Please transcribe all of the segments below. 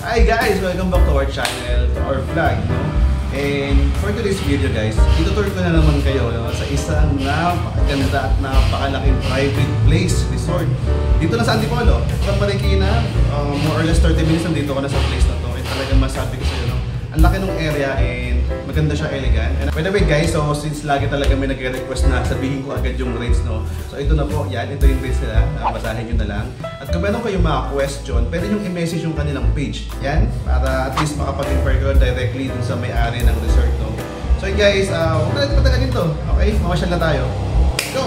Hi guys! Welcome back to our channel, to our vlog, no? And for today's video guys, itutur ko na naman kayo sa isang napakaganda at napakalaking private place, resort. Dito na sa Antipolo, from Marikina, more or less 30 minutes nandito ko na sa place na to. And talagang masabi ko sa iyo, no? Ang laki ng area and maganda siya, elegant. And by the way guys, so since lagi talaga may nagre-request na sabihin ko agad yung rates, no? So ito na po, yan, ito yung rates nila, basahin nyo na lang. At kung meron kayong mga question, pwede nyo i-message yung kanilang page. Yan, para at least makapag-inquire kayo directly dun sa may-ari ng resort, no? So guys, huwag na natin patagalin to. Okay, mamasyal na tayo. Go!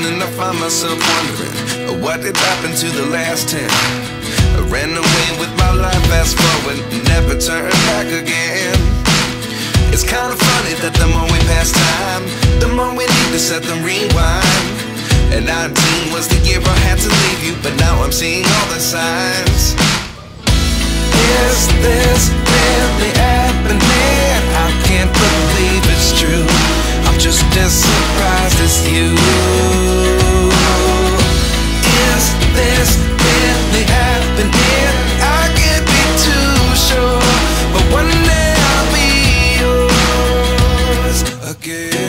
And I find myself wondering what did happen to the last 10. I ran away with my life, fast forward, never turn back again. It's kind of funny that the more we pass time, the more we need to set the rewind. And 19 was the year I had to leave you, but now I'm seeing all the signs. Is this really happening? I can't believe it's true. I'm just as surprised as you. Is this really happening? I can't be too sure, but one day I'll be yours again.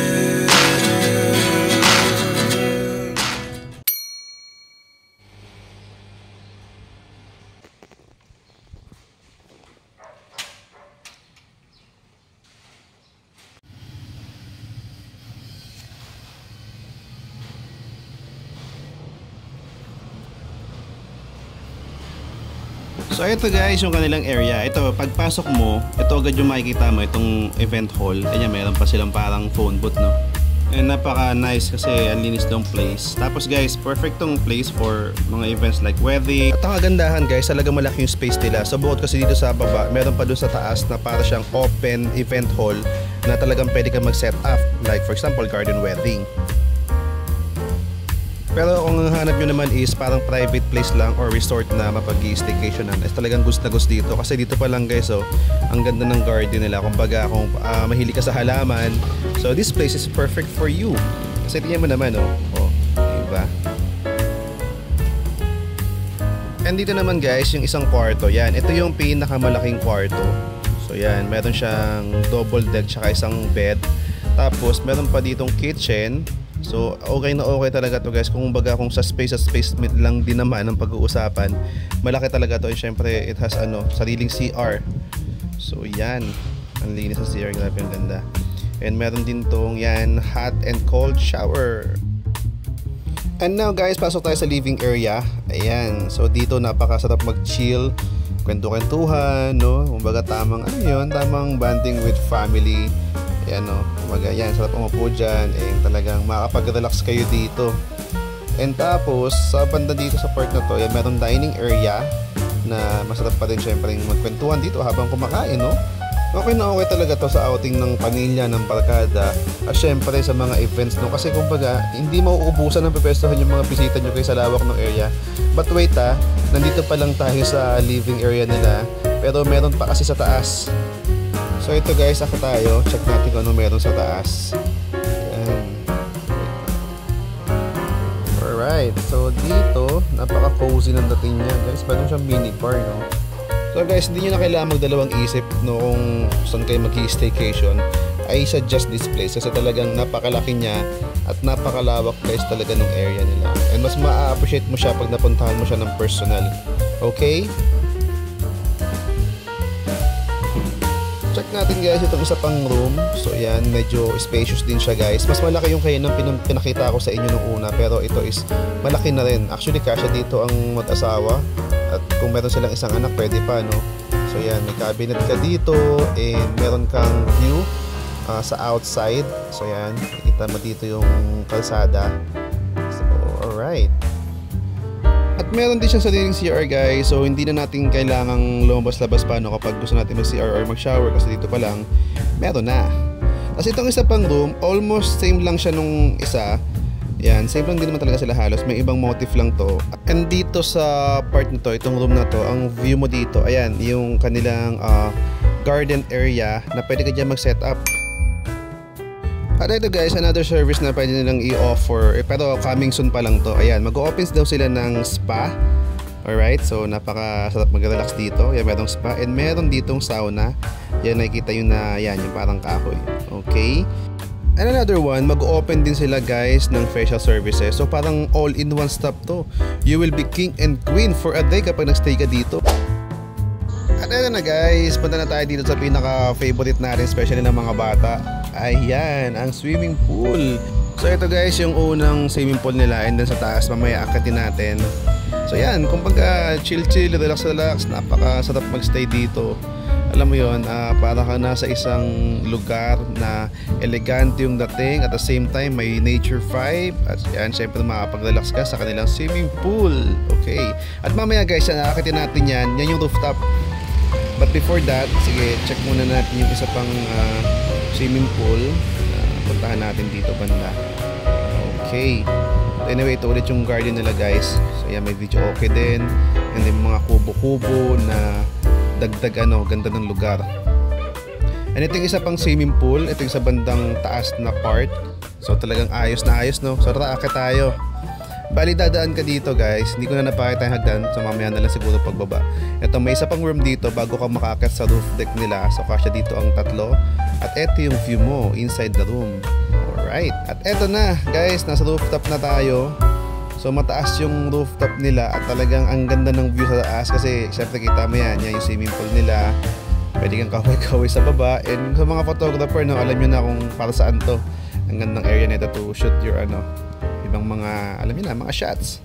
So ito guys yung kanilang area. Ito pagpasok mo, ito agad yung makikita mo itong event hall. Kanya meron pa silang parang phone booth, no? And napaka nice kasi ang linis ng place. Tapos guys, perfect tong place for mga events like wedding. At ang kagandahan guys, talagang malaki yung space nila. So bukod kasi dito sa baba, meron pa doon sa taas na para siyang open event hall na talagang pwede ka mag-set up. Like for example, garden wedding. Pero kung ang hanap nyo naman is parang private place lang or resort na mapag-i-staycationan, is talagang gusto na gusto dito. Kasi dito pa lang guys, oh, ang ganda ng garden nila. Kumbaga kung mahilig ka sa halaman, so this place is perfect for you. Kasi tingnan mo naman, oh, diba? And dito naman guys, yung isang kwarto, yan. Ito yung pinakamalaking kwarto. So yan, meron siyang double deck tsaka isang bed. Tapos meron pa ditong kitchen. So okay na okay talaga to guys. Kung baga kung sa space lang din naman ang pag-uusapan, malaki talaga to. And syempre it has sariling CR. So yan, ang linis ng CR, grabe ang ganda. And meron din tong yan hot and cold shower. And now guys, pasok tayo sa living area. Ayan, so dito napakasarap mag-chill, kwento-kwentuhan, no? Kumbaga tamang tamang bonding with family. Ayan, no? Kumbaga yan, sarap umupo dyan. Talagang makakapag-relax kayo dito. And tapos sa banda dito sa part na to, yan, meron dining area na masarap pa rin syempre magkwentuhan dito habang kumakain, no? Okay na okay talaga to sa outing ng pamilya, ng barkada, at syempre sa mga events, no? Kasi kumbaga hindi mauubusan ng pepestohan yung mga bisita nyo kayo sa lawak ng area. But wait, nandito pa lang tayo sa living area nila, pero meron pa kasi sa taas. So ito guys, ako tayo, check natin kung ano meron sa taas. Ayan. Alright, so dito napaka-cozy ng dating niya guys. Meron siyang mini bar, no? So guys, hindi nyo na kailangan magdalawang isip, no, kung saan kayo mag-i-staycation. I suggest this place kasi talagang napakalaki niya at napakalawak guys talaga ng area nila. And mas ma-appreciate mo siya pag napuntahan mo siya ng personal. Okay? Check natin guys itong isa pang room. So yan, medyo spacious din siya guys. Mas malaki yung kaya ng pinakita ko sa inyo nung una, pero ito is malaki na rin. Actually kasya dito ang mag-asawa, at kung meron silang isang anak pwede pa, no? So yan, may cabinet ka dito and meron kang view sa outside. So yan, nakikita mo dito yung kalsada. So alright. At meron din siyang sariling CR guys, so hindi na natin kailangang lumabas-labas pa, no, kapag gusto natin mag-CR or mag-shower, kasi dito pa lang meron na. Kasi itong isa pang room, almost same lang siya nung isa. Yan, same lang din naman talaga sila halos, may ibang motif lang to. And dito sa part nito, itong room na to, ang view mo dito, ayan, yung kanilang garden area na pwede ka dyan mag-set up. At ito guys, another service na pwede nilang i-offer, pero coming soon pa lang to. Ayan, mag-o-opens daw sila ng spa. Alright, so napaka-sarap mag-relax dito. Yan, merong spa and meron ditong sauna. Yan, nakikita yun na, yan, yung parang kahoy. Okay. And another one, mag-open din sila guys ng facial services. So parang all-in-one stop to. You will be king and queen for a day kapag nag-stay ka dito. At ito na guys, punta na tayo dito sa pinaka-favorite natin, especially ng mga bata. Ayan, ang swimming pool. So ito guys, yung unang swimming pool nila, and then sa taas mamaya akitin natin. So yan, kumbaga chill-chill, relax-relax, napaka-sarap mag-stay dito. Alam mo yun, para ka nasa isang lugar na elegante yung dating, at the same time may nature vibe. At yan, syempre makapag-relax ka sa kanilang swimming pool. Okay, at mamaya guys, akitin natin yan yung rooftop. But before that, sige, check muna natin yung isa pang swimming pool. Puntahan natin dito banda. Okay. Anyway, ito ulit yung garden nila guys. So yan, may video okay din. And then mga kubo-kubo na dagdag ganda ng lugar. And ito yung isa pang swimming pool. Ito yung sa bandang taas na part. So talagang ayos na ayos, no? So tara, akit tayo. Bali, dadaan ka dito guys. Hindi ko na napakita yung hagdan, so mamaya na lang siguro pagbaba. Ito, may isa pang room dito bago ka makakit sa roof deck nila. So kasya dito ang tatlo. At ito yung view mo inside the room. Alright, at ito na guys, nasa rooftop na tayo. So mataas yung rooftop nila at talagang ang ganda ng view sa taas. Kasi syempre kita mo yan yung swimming pool nila. Pwede kang kahoy-kahoy sa baba. And sa mga photographer, no, alam nyo na kung para saan to. Ang gandang area nito to shoot your ibang mga, alam niyo na, mga shots.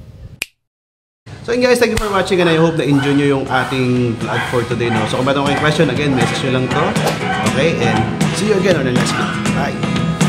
So yun guys, thank you for watching and I hope na enjoy nyo yung ating vlog for today, no? So kung meron kayong question, again, message nyo lang to. Okay, and see you again on the next video. Bye!